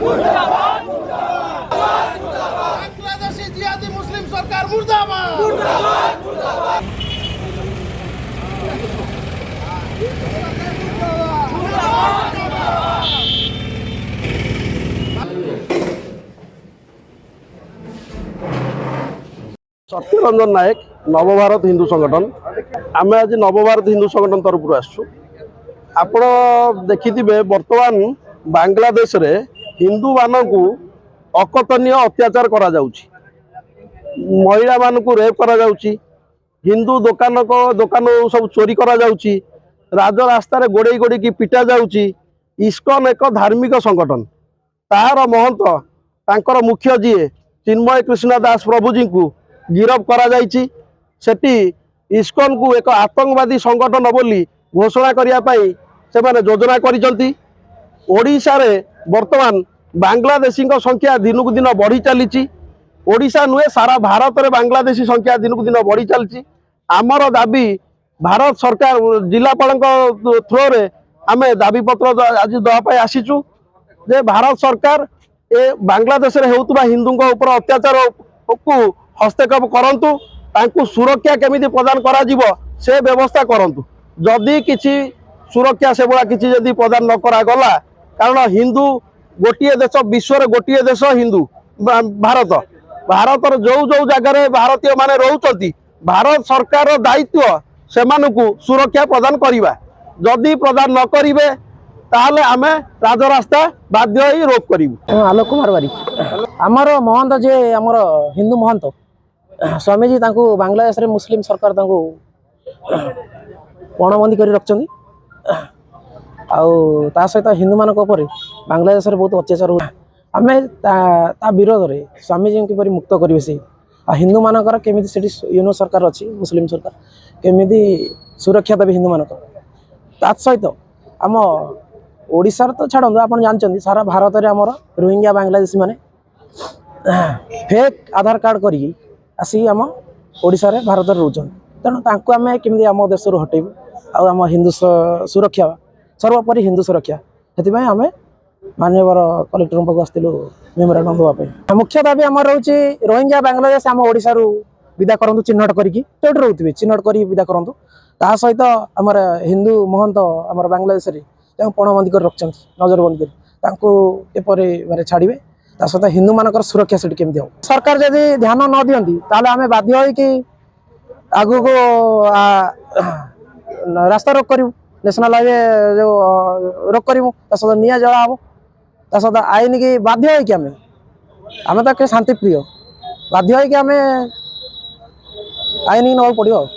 बांग्लादेशी जिहादी मुस्लिम सरकार मुर्दाबाद। सत्यरंजन नायक नवभारत हिंदू संगठन आम आज नवभारत हिंदू संगठन तरफ आसु आपण देखिथिबे वर्तमान बांग्लादेश रे हिंदू मानकू अकथनीय अत्याचार करा जाउची महिला मानकू रेप करा जाउची हिंदू दुकान सब चोरी करा जाउची राज रास्ता रे गोड़े गोड़ी की पिटा जाउची। इस्कन एक धार्मिक संगठन तार महंत तांकर मुख्य जी चिन्मय कृष्ण दास प्रभुजी को गिरफ करा जाइछि। सेठी इस्कन को एक आतंकवादी संगठन बोली घोषणा करिया पई से माने योजना करिसंती। ओडिशा रे वर्तमान बांग्लादेशी संख्या दिनकू दिन बढ़ी चली। ओडिशा नुहे सारा भारत रे बांग्लादेशी संख्या दिनकू दिन बढ़ी चली। आमर दाबी भारत सरकार जिलापाल थ्रो रे आमे दाबी पत्र आज दवाई आसीचु जे भारत सरकार ए बांग्लादेश रे हेउतबा हिंदू ऊपर अत्याचार को हस्तक्षेप करंतु तांकु सुरक्षा केमिति प्रदान करा जीवो से व्यवस्था करंतु। जदि किछि सुरक्षा से बड़ा किछि जदि प्रदान न करा गला कारण हिंदू गोटिए देश विश्व रे गोटिए देश हिंदू भारत भारतर जो जो जगह भारतीय माने रहउचंती भारत सरकार दायित्व सेमानकु सुरक्षा प्रदान करिबा। जदि प्रदान न करिवे ताहले आमे राजरास्ता बाध्य होई रोक करिवु। आलोक कुमार बारिक आमर महंत जे आमर हिंदू महंत स्वामीजी तांकु बांग्लादेश रे मुस्लिम सरकार तांकु पणबंदी करी रखछंती आउ ता सहित हिंदू मानक ऊपर बांग्लादेश रे बहुत अत्याचार हो आमे ता विरोध रे स्वामीजी के परि मुक्त करिवे से हिंदू मानकर केमिति सेठी यूनो सरकार अछि मुस्लिम सरकार केमिति सुरक्षा देबे हिंदू मानक ता सहित आम ओडिशा तो छाड़ू आप जानते सारा भारत में आमर रोहिंग्या बांग्लादेशी माने फेक आधार कार्ड करी आसिक आम ओडिशा रे भारत में रोचन तेणु तांको आम केमी आम देश हटेबू आम हिंदू सुरक्षा सर्वोपरि हिंदू सुरक्षा से आम माननीय कलेक्टर पाक आसलु मेमोरांडम देवाई। मुख्य दाबी आम रोचे रोहिंग्या बांग्लादेश आम ओडिशा विदा करूँ चिन्हट करी रोथे चिन्हट कर विदा करूँ ता सहित आमर हिंदू महंत आम बांग्लादेश पणबंदी कर रखते नजरबंदी कर माने छाड़े ता सहित हिंदू मानकर सुरक्षा से केमती हो सरकार जदि ध्यान न दियंती ताले आमे बाध्य होई कि आगु को रास्ता रोक करू नेशनल हाईवे जो रोक करूँ ता सहित निया जला हम ता सहित आईन की बाध्य होई कि आमे तो शांति प्रिय बाध्य होई कि आमे आईन नवा पड़ो।